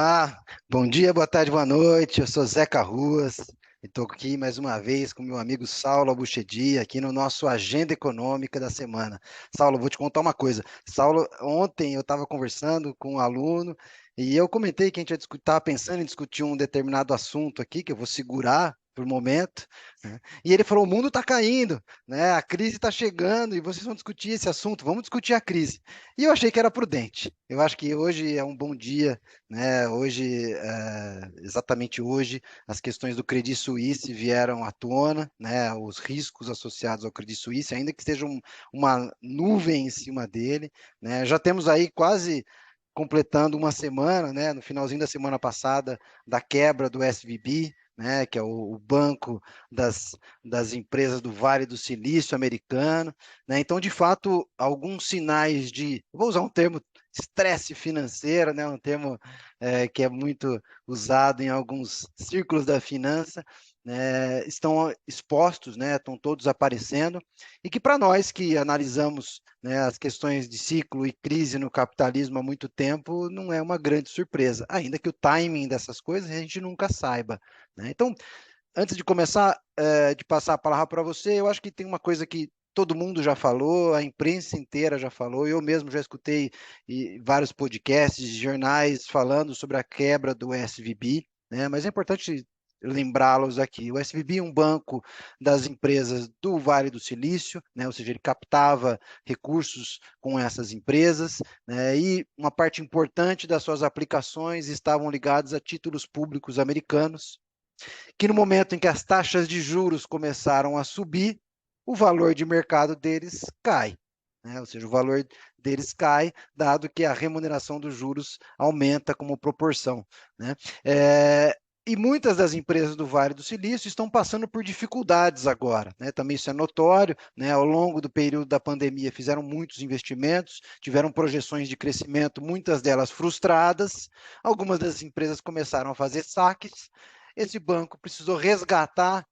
Olá, bom dia, boa tarde, boa noite. Eu sou Zeca Ruas e estou aqui mais uma vez com meu amigo Saulo Abuchedi, aqui no nosso Agenda Econômica da semana. Saulo, vou te contar uma coisa. Saulo, ontem eu estava conversando com um aluno e eu comentei que a gente estava pensando em discutir um determinado assunto aqui, que eu vou segurar por momento, né? E ele falou: o mundo está caindo, né? A crise está chegando e vocês vão discutir esse assunto, vamos discutir a crise. E eu achei que era prudente. Eu acho que hoje é um bom dia, né? Hoje, exatamente hoje, as questões do Credit Suisse vieram à tona, né? Os riscos associados ao Credit Suisse, ainda que seja uma nuvem em cima dele, né? Já temos aí quase completando uma semana, né? No finalzinho da semana passada, da quebra do SVB, né? Que é o banco das empresas do Vale do Silício americano, né? Então, de fato, alguns sinais de, vou usar um termo estresse financeiro, né? Um termo que é muito usado em alguns círculos da finança, né? Estão expostos, né? Estão todos aparecendo, e que para nós que analisamos, né, as questões de ciclo e crise no capitalismo há muito tempo, não é uma grande surpresa, ainda que o timing dessas coisas a gente nunca saiba, né? Então, antes de começar, de passar a palavra para você, eu acho que tem uma coisa que todo mundo já falou, a imprensa inteira já falou, eu mesmo já escutei vários podcasts, jornais falando sobre a quebra do SVB, né? Mas é importante lembrá-los aqui. O SVB é um banco das empresas do Vale do Silício, né? Ou seja, ele captava recursos com essas empresas, né? E uma parte importante das suas aplicações estavam ligadas a títulos públicos americanos, que no momento em que as taxas de juros começaram a subir, o valor de mercado deles cai, né? Ou seja, o valor deles cai, dado que a remuneração dos juros aumenta como proporção, né? É, e muitas das empresas do Vale do Silício estão passando por dificuldades agora, né? Também isso é notório, né? Ao longo do período da pandemia fizeram muitos investimentos, tiveram projeções de crescimento, muitas delas frustradas. Algumas das empresas começaram a fazer saques. Esse banco precisou resgatar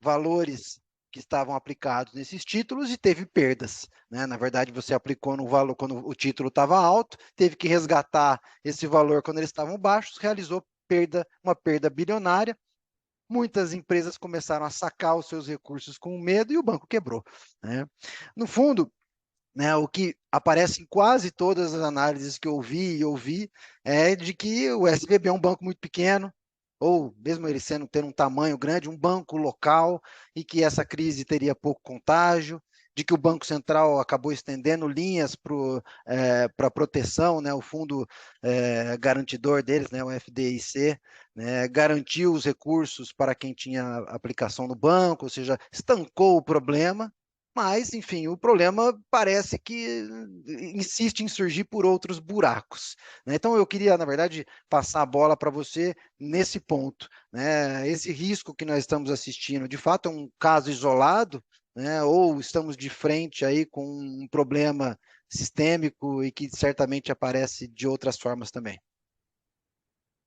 valores que estavam aplicados nesses títulos e teve perdas, né? Na verdade, você aplicou no valor quando o título estava alto, teve que resgatar esse valor quando eles estavam baixos, realizou uma perda bilionária. Muitas empresas começaram a sacar os seus recursos com medo e o banco quebrou, né? No fundo, né, o que aparece em quase todas as análises que eu vi e ouvi é de que o SVB é um banco muito pequeno, ou mesmo ele tendo um tamanho grande, um banco local, e que essa crise teria pouco contágio, de que o Banco Central acabou estendendo linhas para proteção, né, o fundo garantidor deles, né, o FDIC, né, garantiu os recursos para quem tinha aplicação no banco, ou seja, estancou o problema, mas, enfim, o problema parece que insiste em surgir por outros buracos, né? Então, eu queria, na verdade, passar a bola para você nesse ponto, né? Esse risco que nós estamos assistindo, de fato, é um caso isolado, né? Ou estamos de frente aí com um problema sistêmico e que certamente aparece de outras formas também.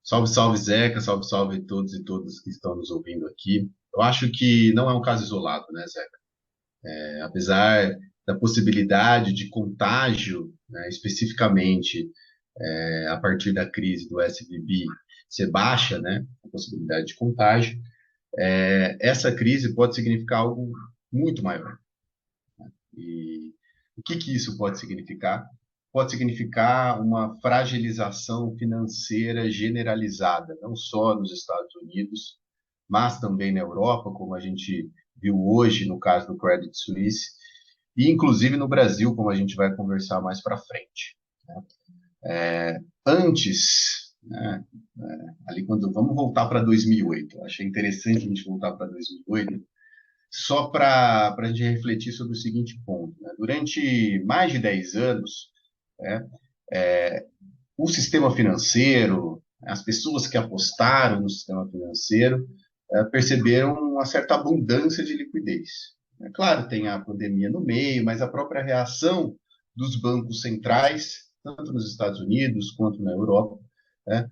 Salve, salve, Zeca, salve, salve todos e todas que estão nos ouvindo aqui. Eu acho que não é um caso isolado, né, Zeca? Apesar da possibilidade de contágio, né, especificamente a partir da crise do SVB ser baixa, né, a possibilidade de contágio, essa crise pode significar algo muito maior. E o que que isso pode significar? Pode significar uma fragilização financeira generalizada, não só nos Estados Unidos, mas também na Europa, como a gente viu hoje no caso do Credit Suisse, e inclusive no Brasil, como a gente vai conversar mais para frente. Antes, né, ali quando vamos voltar para 2008, achei interessante a gente voltar para 2008, só para a gente refletir sobre o seguinte ponto, né? Durante mais de 10 anos, né, o sistema financeiro, as pessoas que apostaram no sistema financeiro, perceberam uma certa abundância de liquidez. É claro, tem a pandemia no meio, mas a própria reação dos bancos centrais, tanto nos Estados Unidos quanto na Europa, né,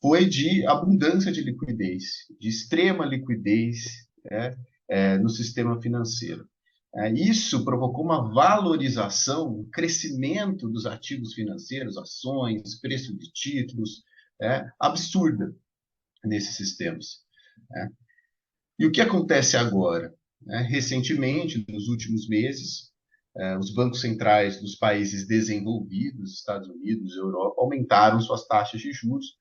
foi de abundância de liquidez, de extrema liquidez, né, no sistema financeiro. Isso provocou uma valorização, um crescimento dos ativos financeiros, ações, preço de títulos, absurda nesses sistemas. Né? E o que acontece agora? Né? Recentemente, nos últimos meses, os bancos centrais dos países desenvolvidos, Estados Unidos, Europa, aumentaram suas taxas de juros,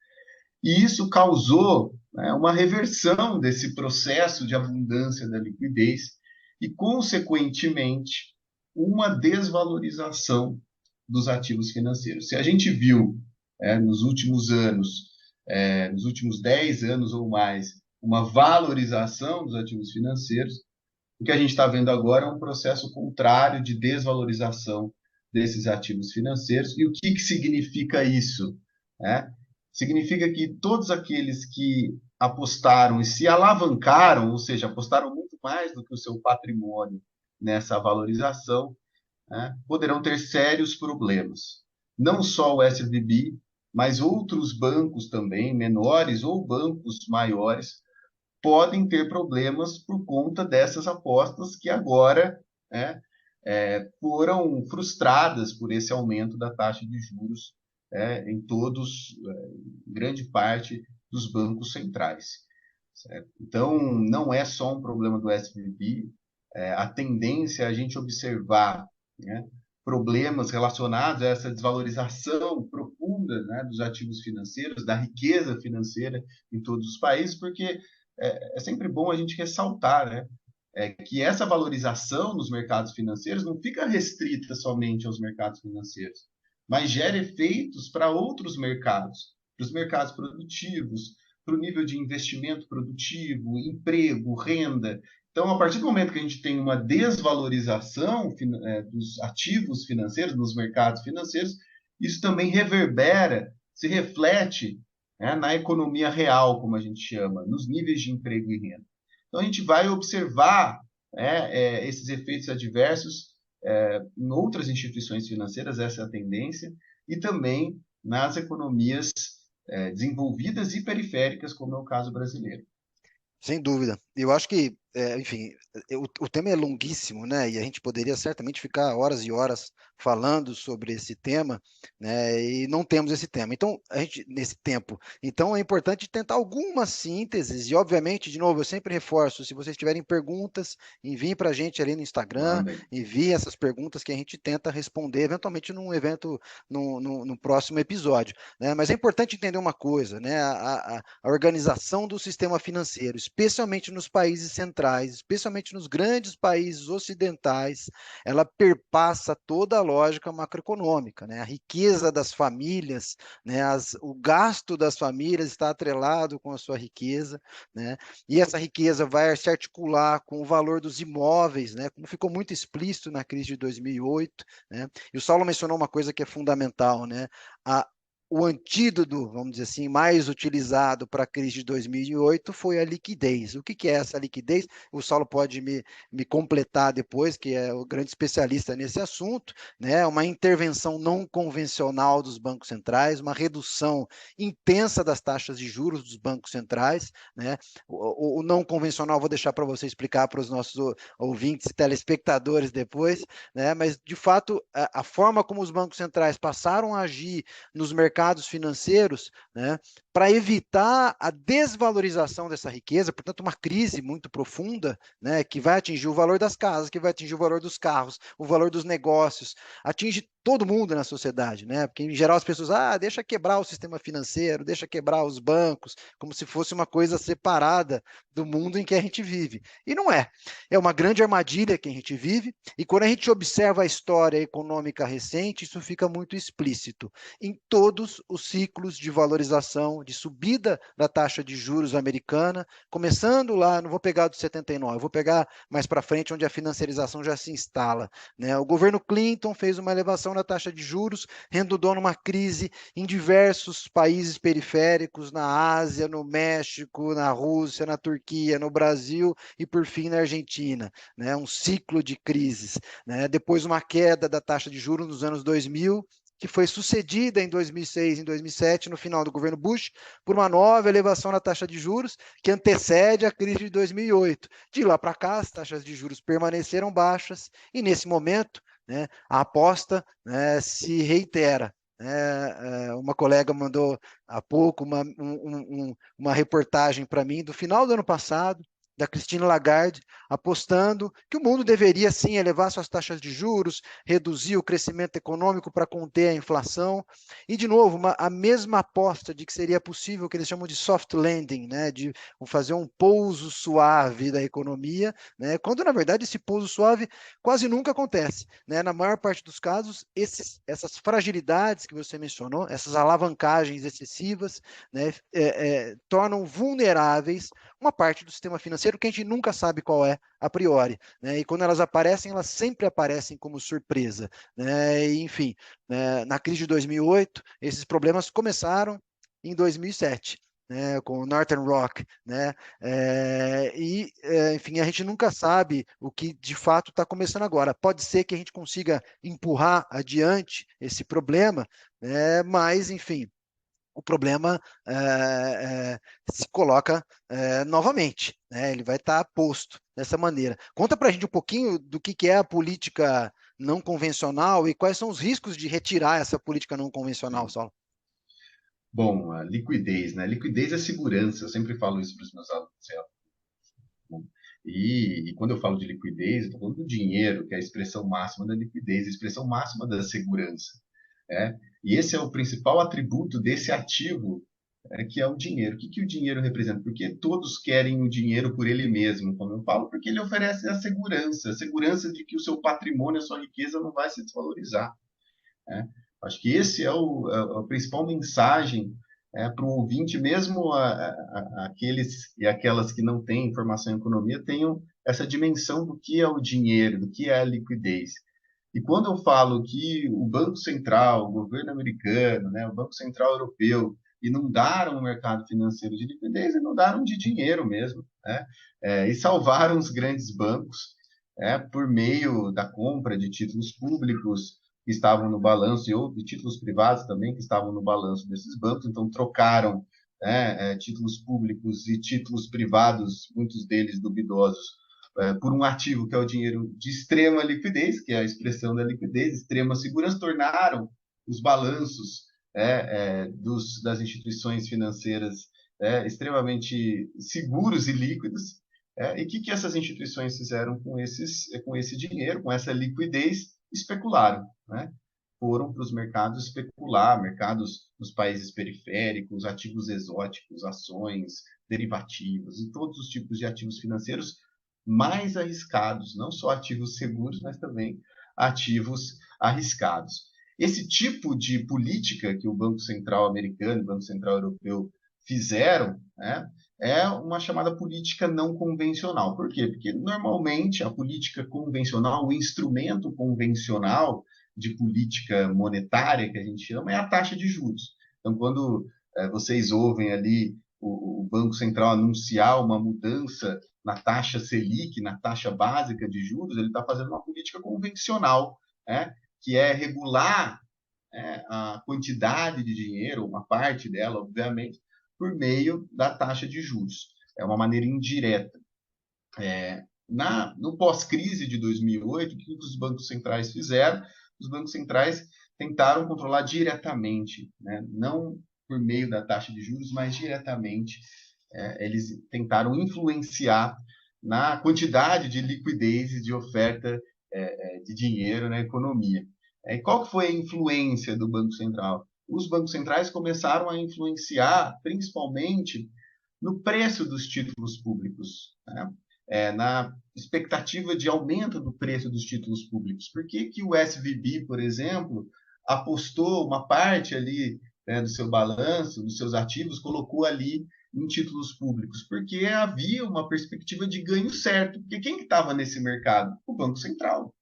e isso causou, né, uma reversão desse processo de abundância da liquidez e, consequentemente, uma desvalorização dos ativos financeiros. Se a gente viu, nos últimos anos, nos últimos 10 anos ou mais, uma valorização dos ativos financeiros, o que a gente está vendo agora é um processo contrário de desvalorização desses ativos financeiros. E o que significa isso? Né? Significa que todos aqueles que apostaram e se alavancaram, ou seja, apostaram muito mais do que o seu patrimônio nessa valorização, né, poderão ter sérios problemas. Não só o SVB, mas outros bancos também, menores ou bancos maiores, podem ter problemas por conta dessas apostas que agora, né, foram frustradas por esse aumento da taxa de juros, em todos, grande parte dos bancos centrais. Certo? Então, não é só um problema do SVB, a tendência é a gente observar, né, problemas relacionados a essa desvalorização profunda, né, dos ativos financeiros, da riqueza financeira em todos os países, porque é sempre bom a gente ressaltar, né, que essa valorização nos mercados financeiros não fica restrita somente aos mercados financeiros, mas gera efeitos para outros mercados, para os mercados produtivos, para o nível de investimento produtivo, emprego, renda. Então, a partir do momento que a gente tem uma desvalorização dos ativos financeiros, nos mercados financeiros, isso também reverbera, se reflete, né, na economia real, como a gente chama, nos níveis de emprego e renda. Então, a gente vai observar, né, esses efeitos adversos em outras instituições financeiras, essa é a tendência, e também nas economias desenvolvidas e periféricas, como é o caso brasileiro. Sem dúvida. Eu acho que, enfim, o tema é longuíssimo, né? E a gente poderia certamente ficar horas e horas falando sobre esse tema, né? E não temos esse tema. Então, a gente, nesse tempo. Então, é importante tentar algumas sínteses. E, obviamente, de novo, eu sempre reforço: se vocês tiverem perguntas, enviem para a gente ali no Instagram, Mandem. enviem essas perguntas que a gente tenta responder, eventualmente, num evento, no próximo episódio, né? Mas é importante entender uma coisa, né? A organização do sistema financeiro, especialmente nos países centrais, especialmente nos grandes países ocidentais, ela perpassa toda a lógica macroeconômica, né? A riqueza das famílias, né? O gasto das famílias está atrelado com a sua riqueza, né? E essa riqueza vai se articular com o valor dos imóveis, né? Como ficou muito explícito na crise de 2008, né? E o Saulo mencionou uma coisa que é fundamental, né? O antídoto, vamos dizer assim, mais utilizado para a crise de 2008 foi a liquidez. O que é essa liquidez? O Saulo pode me completar depois, que é o grande especialista nesse assunto, né? Uma intervenção não convencional dos bancos centrais, uma redução intensa das taxas de juros dos bancos centrais, né? O não convencional vou deixar para você explicar para os nossos ouvintes e telespectadores depois, né? Mas, de fato, a forma como os bancos centrais passaram a agir nos mercados financeiros, né, para evitar a desvalorização dessa riqueza, portanto, uma crise muito profunda, né, que vai atingir o valor das casas, que vai atingir o valor dos carros, o valor dos negócios, atinge todo mundo na sociedade, né? Porque em geral as pessoas, deixa quebrar o sistema financeiro, deixa quebrar os bancos, como se fosse uma coisa separada do mundo em que a gente vive. E não é. É uma grande armadilha que a gente vive, e quando a gente observa a história econômica recente, isso fica muito explícito em todos os ciclos de valorização, de subida da taxa de juros americana, começando lá, não vou pegar do 79, vou pegar mais para frente, onde a financiarização já se instala, né? O governo Clinton fez uma elevação na taxa de juros, redundou numa crise em diversos países periféricos, na Ásia, no México, na Rússia, na Turquia, no Brasil e, por fim, na Argentina, né? Um ciclo de crises, né? Depois uma queda da taxa de juros nos anos 2000, que foi sucedida em 2006, em 2007, no final do governo Bush, por uma nova elevação na taxa de juros que antecede a crise de 2008. De lá para cá, as taxas de juros permaneceram baixas e, nesse momento, né, a aposta, né, se reitera. Uma colega mandou há pouco uma reportagem para mim do final do ano passado, da Christine Lagarde, apostando que o mundo deveria sim elevar suas taxas de juros, reduzir o crescimento econômico para conter a inflação. E, de novo, a mesma aposta de que seria possível o que eles chamam de soft landing, né, de fazer um pouso suave da economia, né, quando, na verdade, esse pouso suave quase nunca acontece. Né? Na maior parte dos casos, essas fragilidades que você mencionou, essas alavancagens excessivas, né, tornam vulneráveis uma parte do sistema financeiro que a gente nunca sabe qual é a priori. Né? E quando elas sempre aparecem como surpresa. Né? E, enfim, né, na crise de 2008, esses problemas começaram em 2007. Né, com o Northern Rock, né, enfim, a gente nunca sabe o que de fato está começando agora. Pode ser que a gente consiga empurrar adiante esse problema, né, mas, enfim, o problema se coloca novamente, né? Ele vai estar posto dessa maneira. Conta para a gente um pouquinho do que é a política não convencional e quais são os riscos de retirar essa política não convencional, Saulo. Bom, a liquidez, né? Liquidez é segurança. Eu sempre falo isso para os meus alunos. E quando eu falo de liquidez, eu estou falando do dinheiro, que é a expressão máxima da liquidez, a expressão máxima da segurança. É? E esse é o principal atributo desse ativo, que é o dinheiro. O que o dinheiro representa? Porque todos querem o dinheiro por ele mesmo, como eu falo, porque ele oferece a segurança de que o seu patrimônio, a sua riqueza não vai se desvalorizar. Né? Acho que esse é a principal mensagem para o ouvinte, mesmo aqueles e aquelas que não têm formação em economia, tenham essa dimensão do que é o dinheiro, do que é a liquidez. E quando eu falo que o Banco Central, o governo americano, né, o Banco Central Europeu, inundaram o mercado financeiro de liquidez, inundaram de dinheiro mesmo, né? E salvaram os grandes bancos por meio da compra de títulos públicos, que estavam no balanço e títulos privados também que estavam no balanço desses bancos, então trocaram títulos públicos e títulos privados, muitos deles duvidosos, por um ativo que é o dinheiro de extrema liquidez, que é a expressão da liquidez, extrema segurança, tornaram os balanços das instituições financeiras extremamente seguros e líquidos. E o que essas instituições fizeram com esse dinheiro, com essa liquidez? Especularam, né? Foram para os mercados especular, mercados nos países periféricos, ativos exóticos, ações, derivativos e todos os tipos de ativos financeiros mais arriscados, não só ativos seguros, mas também ativos arriscados. Esse tipo de política que o Banco Central americano e o Banco Central europeu fizeram, né, é uma chamada política não convencional. Por quê? Porque normalmente a política convencional, o instrumento convencional de política monetária que a gente chama é a taxa de juros. Então, quando vocês ouvem ali o Banco Central anunciar uma mudança na taxa Selic, na taxa básica de juros, ele está fazendo uma política convencional, que é regular a quantidade de dinheiro, uma parte dela, obviamente, por meio da taxa de juros. É uma maneira indireta. No pós-crise de 2008, o que os bancos centrais fizeram? Os bancos centrais tentaram controlar diretamente, né? Não por meio da taxa de juros, mas diretamente. Eles tentaram influenciar na quantidade de liquidez e de oferta de dinheiro na economia. E qual que foi a influência do Banco Central? Os bancos centrais começaram a influenciar, principalmente, no preço dos títulos públicos, né? Na expectativa de aumento do preço dos títulos públicos. Por que o SVB, por exemplo, apostou uma parte ali do seu balanço, dos seus ativos, colocou ali em títulos públicos? Porque havia uma perspectiva de ganho certo. Porque quem estava nesse mercado? O Banco Central,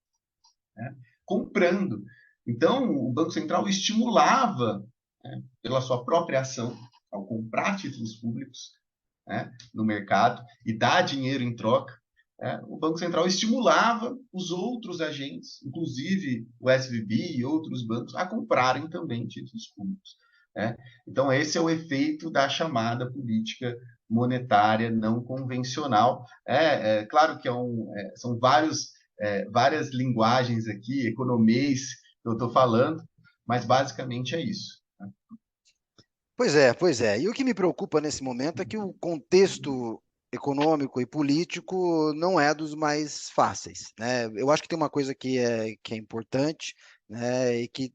né? Comprando. Então, o Banco Central estimulava, pela sua própria ação, ao comprar títulos públicos, no mercado e dar dinheiro em troca, o Banco Central estimulava os outros agentes, inclusive o SVB e outros bancos, a comprarem também títulos públicos. Então, esse é o efeito da chamada política monetária não convencional. Claro que são várias linguagens aqui, economês, que eu estou falando, mas basicamente é isso. Pois é, pois é. E o que me preocupa nesse momento é que o contexto econômico e político não é dos mais fáceis, né? Eu acho que tem uma coisa que é importante, né, e que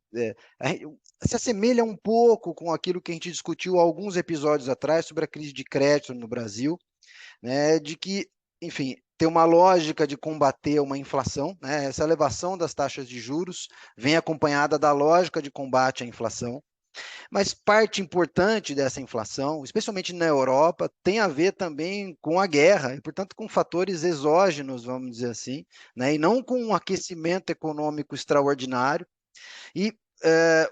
se assemelha um pouco com aquilo que a gente discutiu há alguns episódios atrás sobre a crise de crédito no Brasil, né, de que, enfim, tem uma lógica de combater uma inflação, né? Essa elevação das taxas de juros vem acompanhada da lógica de combate à inflação. Mas parte importante dessa inflação, especialmente na Europa, tem a ver também com a guerra, e, portanto, com fatores exógenos, vamos dizer assim, né? E não com um aquecimento econômico extraordinário. E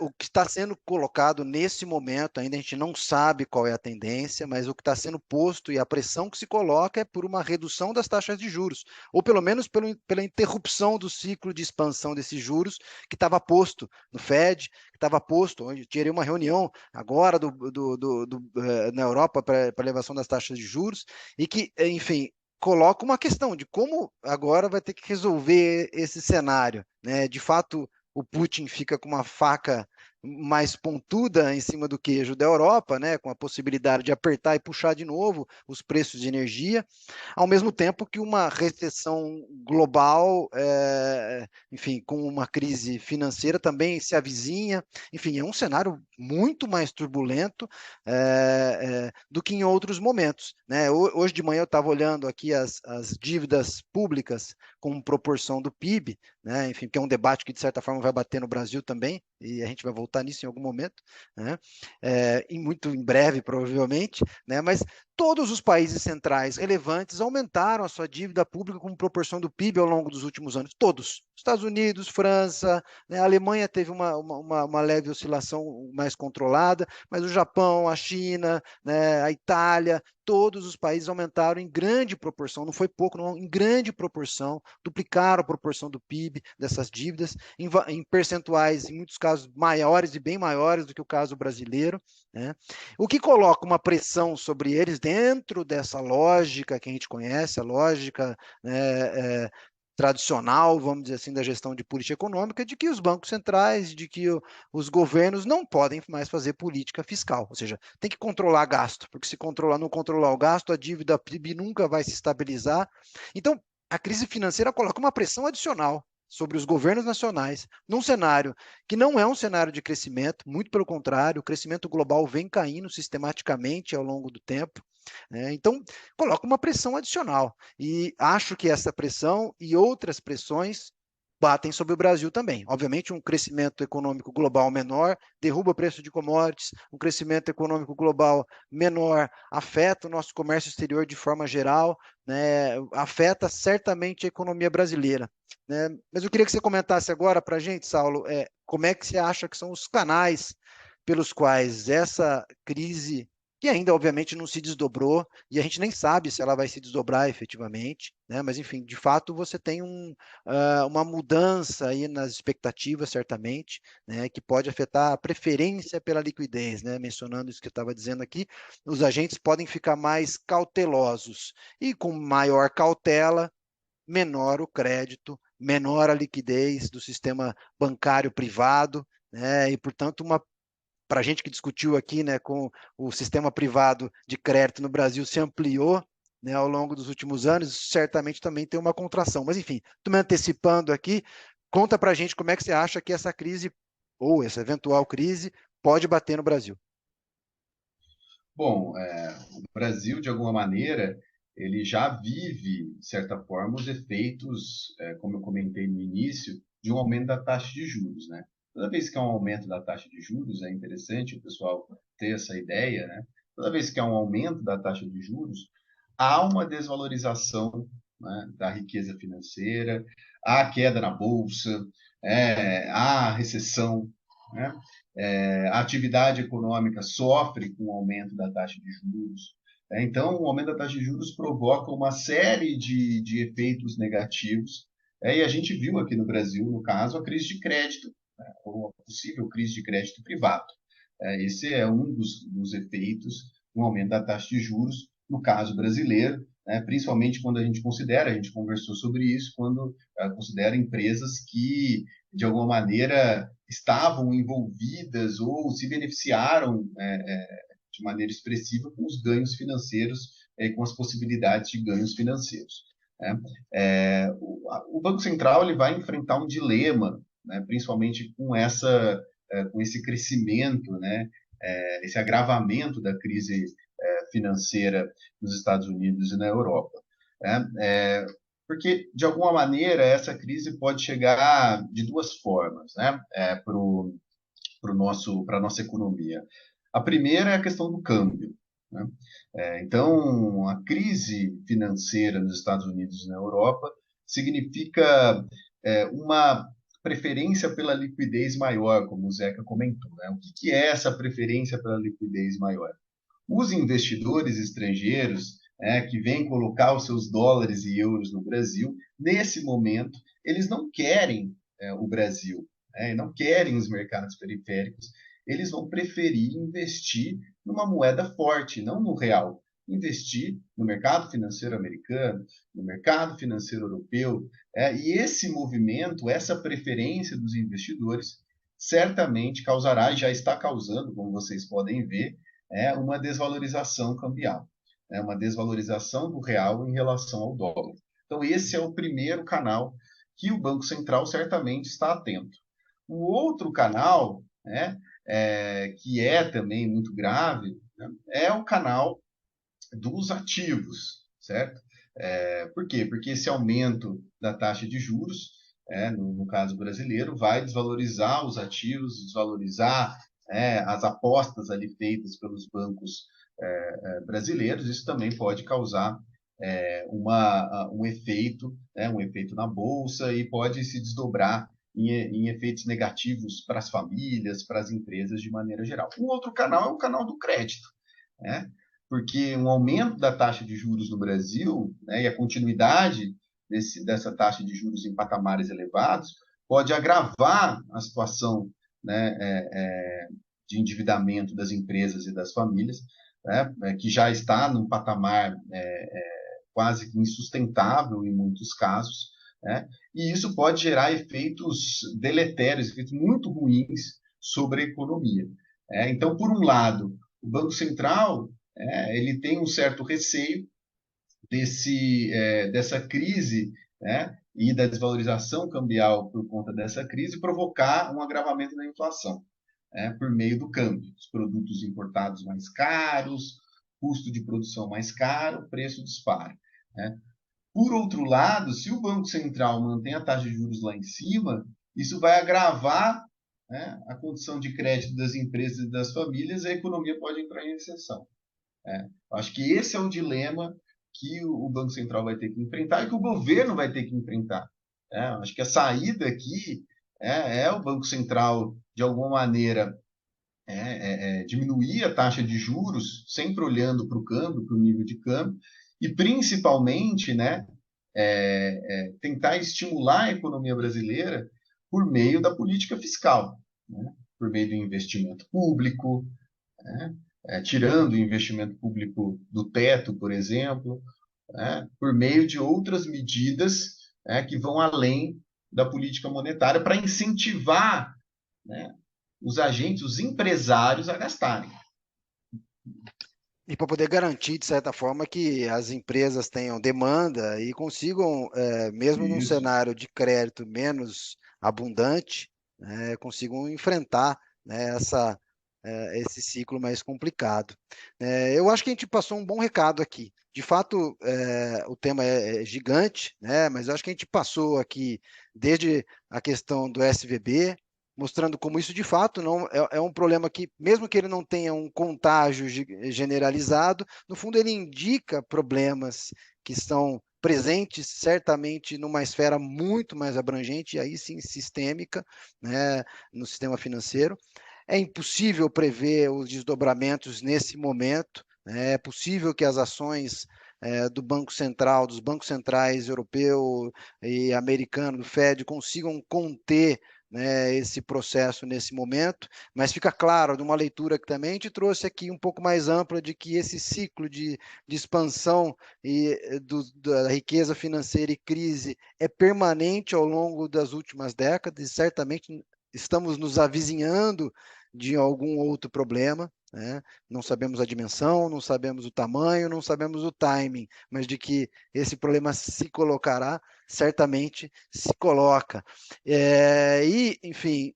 o que está sendo colocado nesse momento, ainda a gente não sabe qual é a tendência, mas o que está sendo posto e a pressão que se coloca é por uma redução das taxas de juros, ou pelo menos pela interrupção do ciclo de expansão desses juros que estava posto no Fed, que estava posto, onde tirei uma reunião agora na Europa para elevação das taxas de juros, e que, enfim, coloca uma questão de como agora vai ter que resolver esse cenário, né? De fato, o Putin fica com uma faca mais pontuda em cima do queijo da Europa, né, com a possibilidade de apertar e puxar de novo os preços de energia, ao mesmo tempo que uma recessão global, enfim, com uma crise financeira também se avizinha. Enfim, é um cenário muito mais turbulento do que em outros momentos, né? Hoje de manhã eu estava olhando aqui as dívidas públicas com proporção do PIB, né? Enfim, que é um debate que de certa forma vai bater no Brasil também, e a gente vai voltar nisso em algum momento, né? E muito em breve, provavelmente, né? Mas todos os países centrais relevantes aumentaram a sua dívida pública como proporção do PIB ao longo dos últimos anos, todos. Estados Unidos, França, né? A Alemanha teve uma leve oscilação mais controlada, mas o Japão, a China, né? A Itália, todos os países aumentaram em grande proporção, não foi pouco, não, em grande proporção, duplicaram a proporção do PIB dessas dívidas, em percentuais, em muitos casos, maiores e bem maiores do que o caso brasileiro, né? O que coloca uma pressão sobre eles dentro dessa lógica que a gente conhece, a lógica, né, tradicional, vamos dizer assim, da gestão de política econômica, de que os bancos centrais, de que os governos não podem mais fazer política fiscal, ou seja, tem que controlar gasto, porque se não controlar o gasto, a dívida PIB nunca vai se estabilizar. Então, a crise financeira coloca uma pressão adicional sobre os governos nacionais, num cenário que não é um cenário de crescimento, muito pelo contrário, o crescimento global vem caindo sistematicamente ao longo do tempo, né? Então, coloca uma pressão adicional. E acho que essa pressão e outras pressões batem sobre o Brasil também. Obviamente, um crescimento econômico global menor derruba o preço de commodities, um crescimento econômico global menor afeta o nosso comércio exterior de forma geral, né? Afeta certamente a economia brasileira, né? Mas eu queria que você comentasse agora para a gente, Saulo, como é que você acha que são os canais pelos quais essa crise, que ainda obviamente não se desdobrou, e a gente nem sabe se ela vai se desdobrar efetivamente, né? Mas enfim, de fato você tem uma mudança aí nas expectativas, certamente, né? Que pode afetar a preferência pela liquidez, né? Mencionando isso que eu estava dizendo aqui, os agentes podem ficar mais cautelosos, e com maior cautela, menor o crédito, menor a liquidez do sistema bancário privado, né? E, portanto, para a gente que discutiu aqui, né, com o sistema privado de crédito no Brasil se ampliou, né, ao longo dos últimos anos, certamente também tem uma contração. Mas, enfim, estou me antecipando aqui, conta para a gente como é que você acha que essa crise, ou essa eventual crise, pode bater no Brasil. Bom, o Brasil, de alguma maneira, ele já vive, de certa forma, os efeitos, como eu comentei no início, de um aumento da taxa de juros, né? Toda vez que há um aumento da taxa de juros, é interessante o pessoal ter essa ideia, né? Toda vez que há um aumento da taxa de juros, há uma desvalorização, né, da riqueza financeira, há queda na bolsa, há recessão, né? A atividade econômica sofre com o aumento da taxa de juros. Então, o aumento da taxa de juros provoca uma série de efeitos negativos. E a gente viu aqui no Brasil, no caso, a crise de crédito, né, ou a possível crise de crédito privado. Esse é um dos efeitos do aumento da taxa de juros, no caso brasileiro, né, principalmente quando a gente considera, a gente conversou sobre isso, quando considera empresas que, de alguma maneira, estavam envolvidas ou se beneficiaram de maneira expressiva com os ganhos financeiros, com as possibilidades de ganhos financeiros. Né? O Banco Central ele vai enfrentar um dilema, né, principalmente com esse crescimento, né, esse agravamento da crise financeira nos Estados Unidos e na Europa. Né? Porque, de alguma maneira, essa crise pode chegar de duas formas, né, para a nossa economia. A primeira é a questão do câmbio. Né? Então, a crise financeira nos Estados Unidos e na Europa significa uma preferência pela liquidez maior, como o Zeca comentou. Né? O que é essa preferência pela liquidez maior? Os investidores estrangeiros, que vêm colocar os seus dólares e euros no Brasil, nesse momento, eles não querem o Brasil, não querem os mercados periféricos, eles vão preferir investir numa moeda forte, não no real. Investir no mercado financeiro americano, no mercado financeiro europeu. E esse movimento, essa preferência dos investidores, certamente causará, e já está causando, como vocês podem ver, uma desvalorização cambial, uma desvalorização do real em relação ao dólar. Então, esse é o primeiro canal que o Banco Central certamente está atento. O outro canal, que é também muito grave, né, é o canal dos ativos, certo? Por quê? Porque esse aumento da taxa de juros, no caso brasileiro, vai desvalorizar os ativos, desvalorizar as apostas ali feitas pelos bancos brasileiros. Isso também pode causar um efeito na bolsa e pode se desdobrar em efeitos negativos para as famílias, para as empresas de maneira geral. O outro canal é o canal do crédito, né? Porque um aumento da taxa de juros no Brasil, e a continuidade dessa taxa de juros em patamares elevados pode agravar a situação, né, de endividamento das empresas e das famílias, né, que já está num patamar quase que insustentável em muitos casos, né, e isso pode gerar efeitos deletérios, efeitos muito ruins sobre a economia. Então, por um lado, o Banco Central ele tem um certo receio dessa crise, né, e da desvalorização cambial por conta dessa crise provocar um agravamento da inflação, por meio do câmbio. Os produtos importados mais caros, custo de produção mais caro, preço dispara. Né? Por outro lado, se o Banco Central mantém a taxa de juros lá em cima, isso vai agravar, né, a condição de crédito das empresas e das famílias, e a economia pode entrar em recessão. Acho que esse é o dilema que o Banco Central vai ter que enfrentar e que o governo vai ter que enfrentar. Acho que a saída aqui é o Banco Central, de alguma maneira, diminuir a taxa de juros, sempre olhando para o câmbio, para o nível de câmbio, e principalmente, né, tentar estimular a economia brasileira por meio da política fiscal, né, por meio do investimento público, né, tirando o investimento público do teto, por exemplo, por meio de outras medidas que vão além da política monetária para incentivar, né, os agentes, os empresários a gastarem. E para poder garantir, de certa forma, que as empresas tenham demanda e consigam, mesmo num Isso. cenário de crédito menos abundante, consigam enfrentar, né, esse ciclo mais complicado. Eu acho que a gente passou um bom recado aqui. De fato, o tema é gigante, né, mas eu acho que a gente passou aqui desde a questão do SVB, mostrando como isso de fato não é um problema que, mesmo que ele não tenha um contágio generalizado, no fundo ele indica problemas que estão presentes certamente numa esfera muito mais abrangente, e aí sim sistêmica, né, no sistema financeiro. É impossível prever os desdobramentos nesse momento, né? É possível que as ações do Banco Central, dos bancos centrais europeu e americano, do Fed, consigam conter, né, esse processo nesse momento, mas fica claro de uma leitura que também te trouxe aqui um pouco mais ampla de que esse ciclo de expansão da riqueza financeira e crise é permanente ao longo das últimas décadas e certamente estamos nos avizinhando de algum outro problema, né? Não sabemos a dimensão, não sabemos o tamanho, não sabemos o timing, mas de que esse problema se colocará, certamente se coloca. Enfim,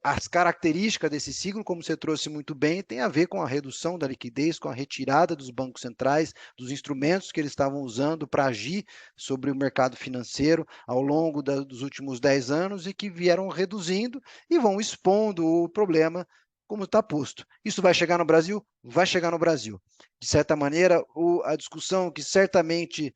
as características desse ciclo, como você trouxe muito bem, tem a ver com a redução da liquidez, com a retirada dos bancos centrais, dos instrumentos que eles estavam usando para agir sobre o mercado financeiro ao longo dos últimos 10 anos e que vieram reduzindo e vão expondo o problema como está posto. Isso vai chegar no Brasil? Vai chegar no Brasil. De certa maneira, a discussão que certamente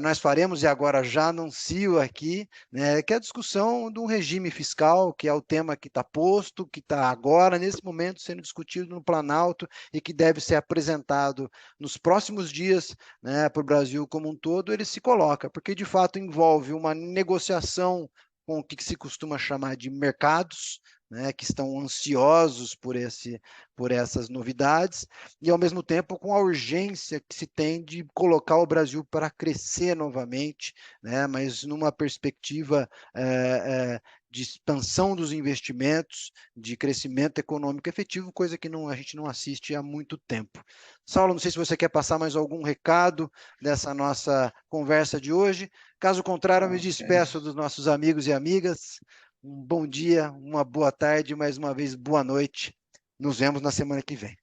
nós faremos, e agora já anuncio aqui, né, que é a discussão de um regime fiscal, que é o tema que está posto, que está agora, nesse momento, sendo discutido no Planalto e que deve ser apresentado nos próximos dias, né, para o Brasil como um todo, ele se coloca, porque de fato envolve uma negociação com o que se costuma chamar de mercados, né, que estão ansiosos por essas novidades, e ao mesmo tempo com a urgência que se tem de colocar o Brasil para crescer novamente, né, mas numa perspectiva de expansão dos investimentos, de crescimento econômico efetivo, coisa que a gente não assiste há muito tempo. Saulo, não sei se você quer passar mais algum recado dessa nossa conversa de hoje. Caso contrário, eu me despeço dos nossos amigos e amigas. Um bom dia, uma boa tarde, mais uma vez, boa noite. Nos vemos na semana que vem.